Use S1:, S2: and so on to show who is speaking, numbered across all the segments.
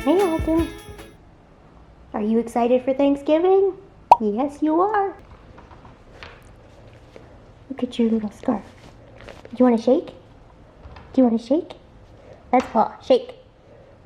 S1: Hey Alton, are you excited for Thanksgiving? Yes, you are. Look at your little scarf. Do you want to shake? Do you want to shake? Let's paw. Shake.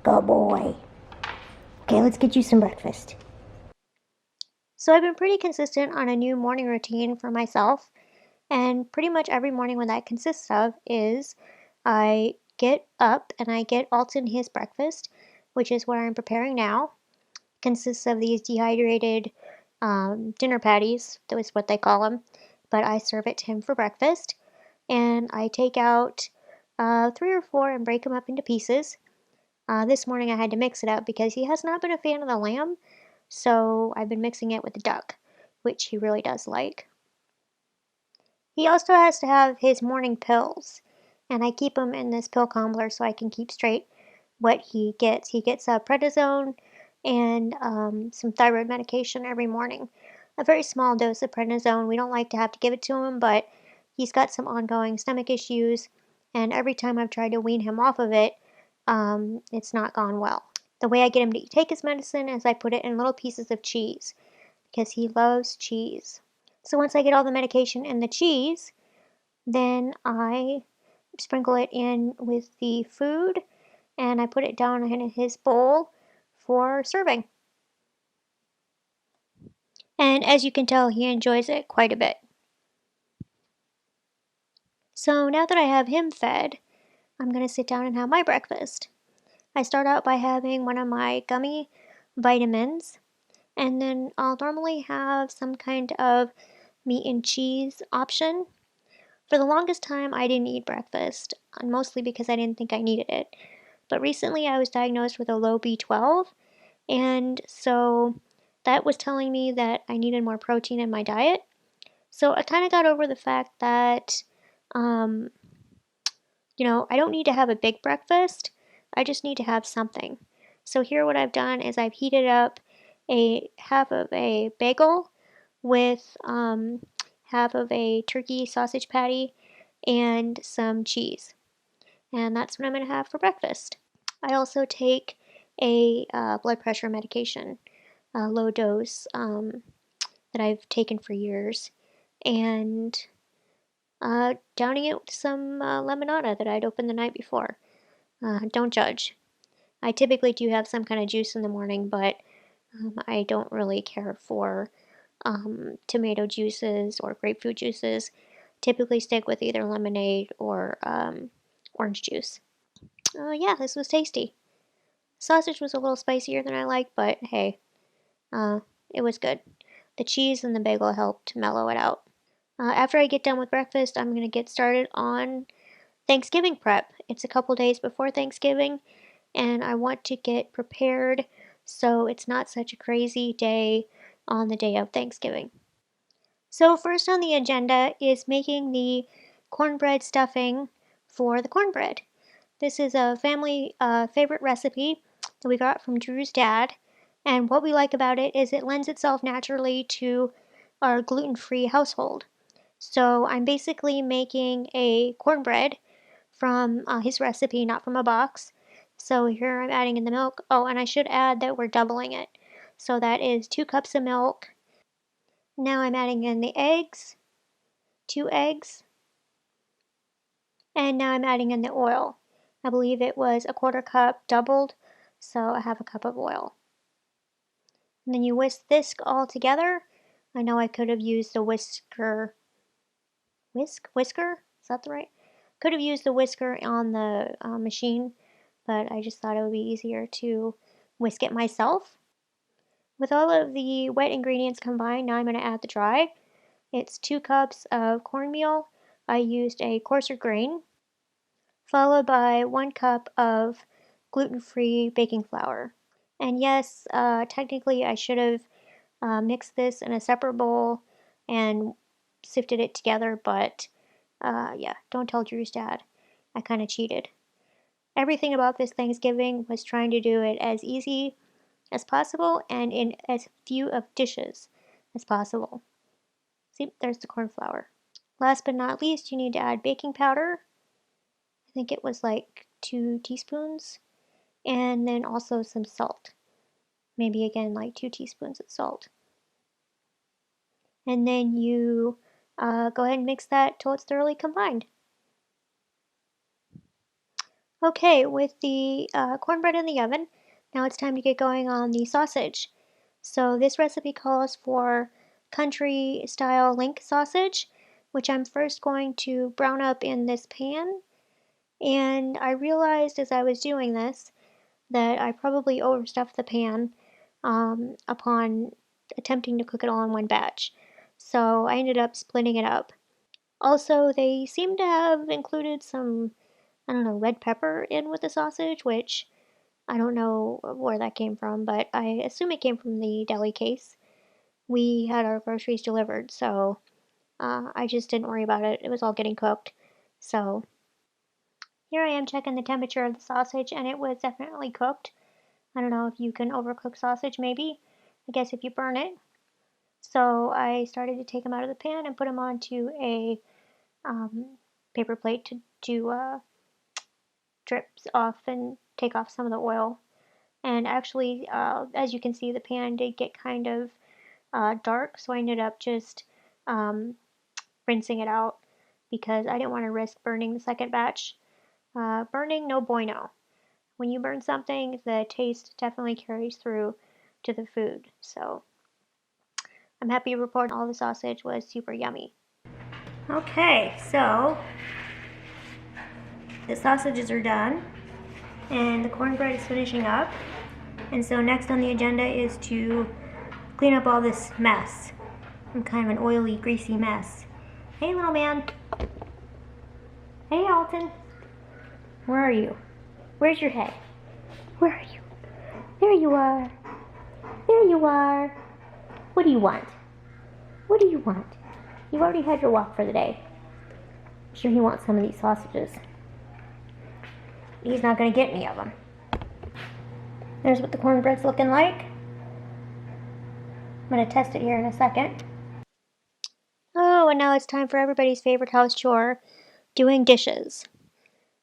S1: Good boy. Okay, let's get you some breakfast. So I've been pretty consistent on a new morning routine for myself, and pretty much every morning what that consists of is I get up and I get Alton his breakfast, which is what I'm preparing now. Consists of these dehydrated dinner patties. That was what they call them. But I serve it to him for breakfast. And I take out 3 or 4 and break them up into pieces. This morning I had to mix it up because he has not been a fan of the lamb. So I've been mixing it with the duck, which he really does like. He also has to have his morning pills. And I keep him in this pill combler so I can keep straight what he gets. He gets prednisone and some thyroid medication every morning. A very small dose of prednisone. We don't like to have to give it to him, but he's got some ongoing stomach issues, and every time I've tried to wean him off of it, it's not gone well. The way I get him to take his medicine is I put it in little pieces of cheese, because he loves cheese. So once I get all the medication and the cheese, then I sprinkle it in with the food, and I put it down in his bowl for serving. And as you can tell, he enjoys it quite a bit. So now that I have him fed, I'm going to sit down and have my breakfast. I start out by having one of my gummy vitamins, and then I'll normally have some kind of meat and cheese option. For the longest time, I didn't eat breakfast, mostly because I didn't think I needed it. But recently, I was diagnosed with a low B12, and so that was telling me that I needed more protein in my diet. So I kind of got over the fact that, I don't need to have a big breakfast. I just need to have something. So here what I've done is I've heated up a half of a bagel with half of a turkey sausage patty and some cheese. And that's what I'm going to have for breakfast. I also take a blood pressure medication, a low dose that I've taken for years, and downing it with some lemonada that I'd opened the night before. Don't judge. I typically do have some kind of juice in the morning, but I don't really care for tomato juices or grapefruit juices. Typically stick with either lemonade or orange juice. Yeah, this was tasty. Sausage was a little spicier than I like, but hey, it was good. The cheese and the bagel helped mellow it out. After I get done with breakfast, I'm going to get started on Thanksgiving prep. It's a couple days before Thanksgiving, and I want to get prepared so it's not such a crazy day on the day of Thanksgiving. So first on the agenda is making the cornbread stuffing for the cornbread. This is a family favorite recipe that we got from Drew's dad, and what we like about it is it lends itself naturally to our gluten-free household. So I'm basically making a cornbread from his recipe, not from a box. So here I'm adding in the milk. Oh, and I should add that we're doubling it. So that is 2 cups of milk. Now I'm adding in the eggs, 2 eggs. And now I'm adding in the oil. I believe it was a 1/4 cup doubled, so I have a cup of oil. And then you whisk this all together. I know I could have used the whisker. Whisker? Is that the right? Could have used the whisker on the machine, but I just thought it would be easier to whisk it myself. With all of the wet ingredients combined, now I'm going to add the dry. It's 2 cups of cornmeal. I used a coarser grain, followed by 1 cup of gluten-free baking flour. And yes, technically I should have mixed this in a separate bowl and sifted it together, but yeah, don't tell Drew's dad. I kind of cheated. Everything about this Thanksgiving was trying to do it as easy as possible and in as few of dishes as possible. See, there's the corn flour. Last but not least, you need to add baking powder. I think it was like 2 teaspoons. and then also some salt. Maybe again like 2 teaspoons of salt. And then you go ahead and mix that till it's thoroughly combined. Okay, with the cornbread in the oven, now it's time to get going on the sausage. So this recipe calls for country style link sausage, which I'm first going to brown up in this pan. And I realized as I was doing this that I probably overstuffed the pan upon attempting to cook it all in one batch. So I ended up splitting it up. Also, they seem to have included some, I don't know, red pepper in with the sausage, which I don't know where that came from, but I assume it came from the deli case. We had our groceries delivered, so I just didn't worry about it. It was all getting cooked. So here I am checking the temperature of the sausage, and it was definitely cooked. I don't know if you can overcook sausage, maybe. I guess if you burn it. So I started to take them out of the pan and put them onto a paper plate to drip off and take off some of the oil. And actually, as you can see, the pan did get kind of dark, so I ended up just rinsing it out because I didn't want to risk burning the second batch. Burning, no bueno. When you burn something, the taste definitely carries through to the food. So I'm happy to report all the sausage was super yummy. Okay, so the sausages are done and the cornbread is finishing up. And so next on the agenda is to clean up all this mess. I'm kind of an oily, greasy mess. Hey, little man. Hey, Alton. Where are you? Where's your head? Where are you? There you are. There you are. What do you want? What do you want? You've already had your walk for the day. I'm sure he wants some of these sausages. He's not going to get any of them. There's what the cornbread's looking like. I'm going to test it here in a second. Oh, and now it's time for everybody's favorite house chore, doing dishes.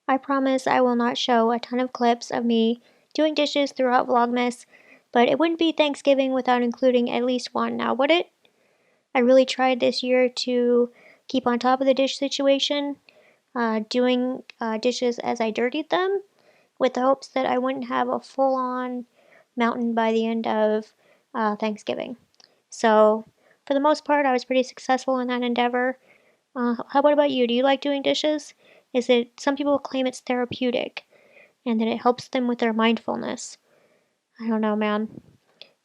S1: I promise I will not show a ton of clips of me doing dishes throughout Vlogmas, but it wouldn't be Thanksgiving without including at least one, now would it? I really tried this year to keep on top of the dish situation, doing dishes as I dirtied them, with the hopes that I wouldn't have a full-on mountain by the end of Thanksgiving. So, for the most part, I was pretty successful in that endeavor. How about you? Do you like doing dishes? Some people claim it's therapeutic and that it helps them with their mindfulness. I don't know, man.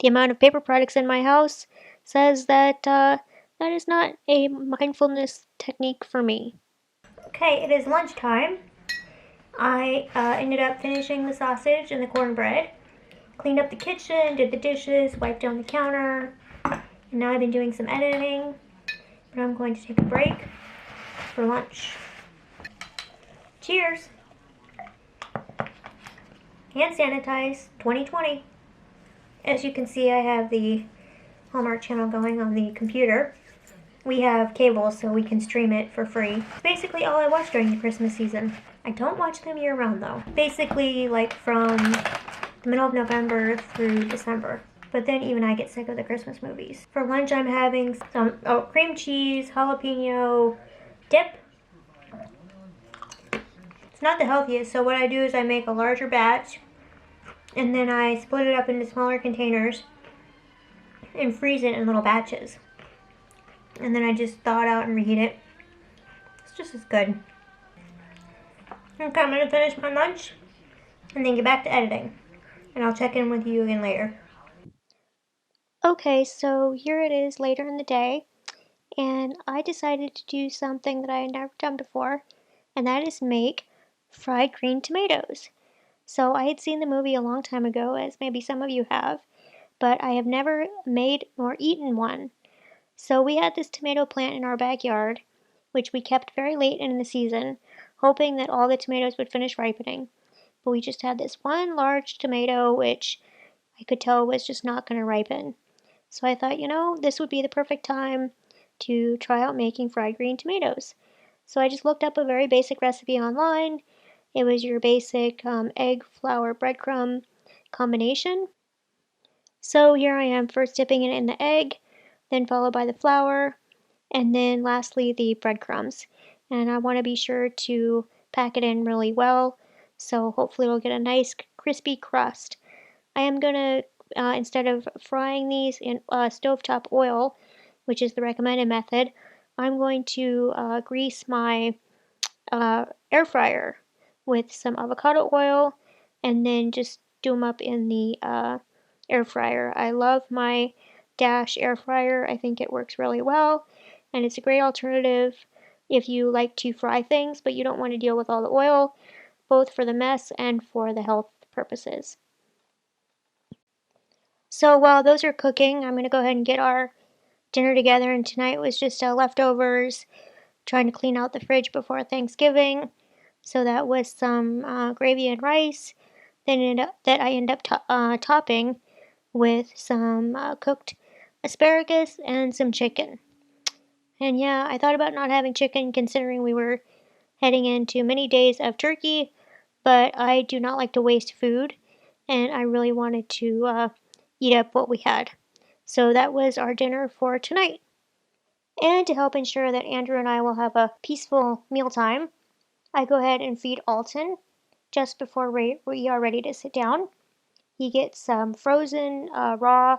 S1: The amount of paper products in my house says that that is not a mindfulness technique for me. Okay, it is lunchtime. I ended up finishing the sausage and the cornbread, cleaned up the kitchen, did the dishes, wiped down the counter, and now I've been doing some editing, but I'm going to take a break for lunch. Cheers! Hand sanitize 2020. As you can see, I have the Hallmark channel going on the computer. We have cable so we can stream it for free. It's basically all I watch during the Christmas season. I don't watch them year round though. Basically like from the middle of November through December. But then even I get sick of the Christmas movies. For lunch I'm having some cream cheese, jalapeno dip. It's not the healthiest, so what I do is I make a larger batch and then I split it up into smaller containers and freeze it in little batches. And then I just thaw it out and reheat it. It's just as good. Okay, I'm going to finish my lunch and then get back to editing. And I'll check in with you again later. Okay, so here it is later in the day. And I decided to do something that I had never done before. And that is make fried green tomatoes. So I had seen the movie a long time ago, as maybe some of you have. But I have never made nor eaten one. So we had this tomato plant in our backyard, which we kept very late in the season, hoping that all the tomatoes would finish ripening. But we just had this one large tomato, which I could tell was just not going to ripen. So I thought, this would be the perfect time to try out making fried green tomatoes. So I just looked up a very basic recipe online, It was your basic egg, flour, breadcrumb combination. So here I am first dipping it in the egg, then followed by the flour, and then lastly the breadcrumbs. And I want to be sure to pack it in really well, so hopefully it'll get a nice crispy crust. I am going to, instead of frying these in stovetop oil, which is the recommended method, I'm going to grease my air fryer with some avocado oil and then just do them up in the air fryer. I love my Dash air fryer. I think it works really well, and it's a great alternative if you like to fry things but you don't want to deal with all the oil, both for the mess and for the health purposes. So while those are cooking, I'm going to go ahead and get our dinner together, and tonight was just leftovers, trying to clean out the fridge before Thanksgiving. So that was some gravy and rice that I end up topping with some cooked asparagus and some chicken. And yeah, I thought about not having chicken considering we were heading into many days of turkey, but I do not like to waste food, and I really wanted to eat up what we had. So that was our dinner for tonight. And to help ensure that Andrew and I will have a peaceful mealtime, I go ahead and feed Alton just before we are ready to sit down. He gets some frozen raw,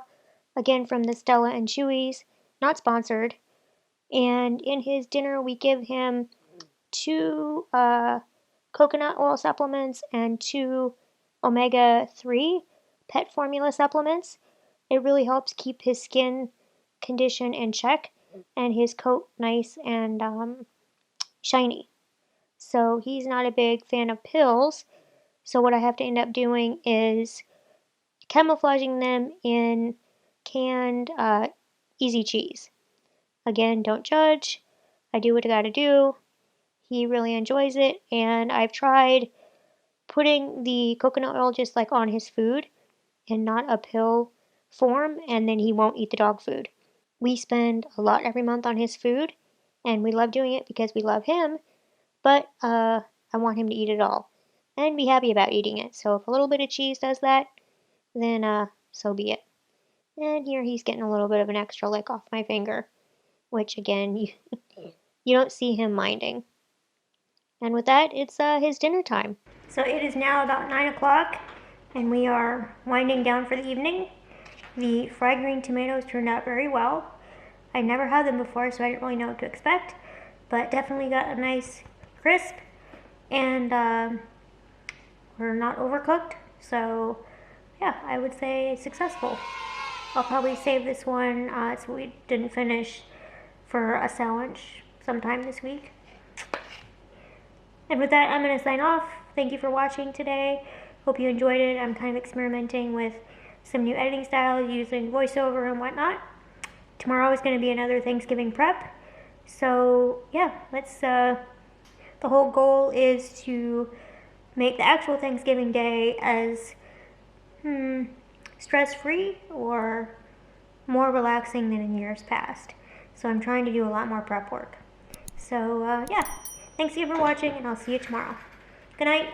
S1: again from the Stella and Chewy's, not sponsored. And in his dinner, we give him 2 coconut oil supplements and 2 omega-3 pet formula supplements. It really helps keep his skin condition in check and his coat nice and shiny. So he's not a big fan of pills. So what I have to end up doing is camouflaging them in canned easy cheese. Again, don't judge. I do what I gotta do. He really enjoys it, and I've tried putting the coconut oil just like on his food and not a pill form, and then he won't eat the dog food. We spend a lot every month on his food, and we love doing it because we love him, but I want him to eat it all and be happy about eating it. So if a little bit of cheese does that, then so be it. And here he's getting a little bit of an extra lick off my finger, which again, you don't see him minding. And with that, it's his dinner time. So it is now about 9 o'clock, and we are winding down for the evening. The fried green tomatoes turned out very well. I never had them before, so I didn't really know what to expect, but definitely got a nice crisp, and we're not overcooked, so yeah, I would say successful. I'll probably save this one so we didn't finish for a sandwich sometime this week. And with that, I'm going to sign off. Thank you for watching today. Hope you enjoyed it. I'm kind of experimenting with some new editing styles using voiceover and whatnot. Tomorrow is going to be another Thanksgiving prep. So yeah, the whole goal is to make the actual Thanksgiving day as stress-free or more relaxing than in years past. So I'm trying to do a lot more prep work. So yeah, thanks again for watching, and I'll see you tomorrow. Good night.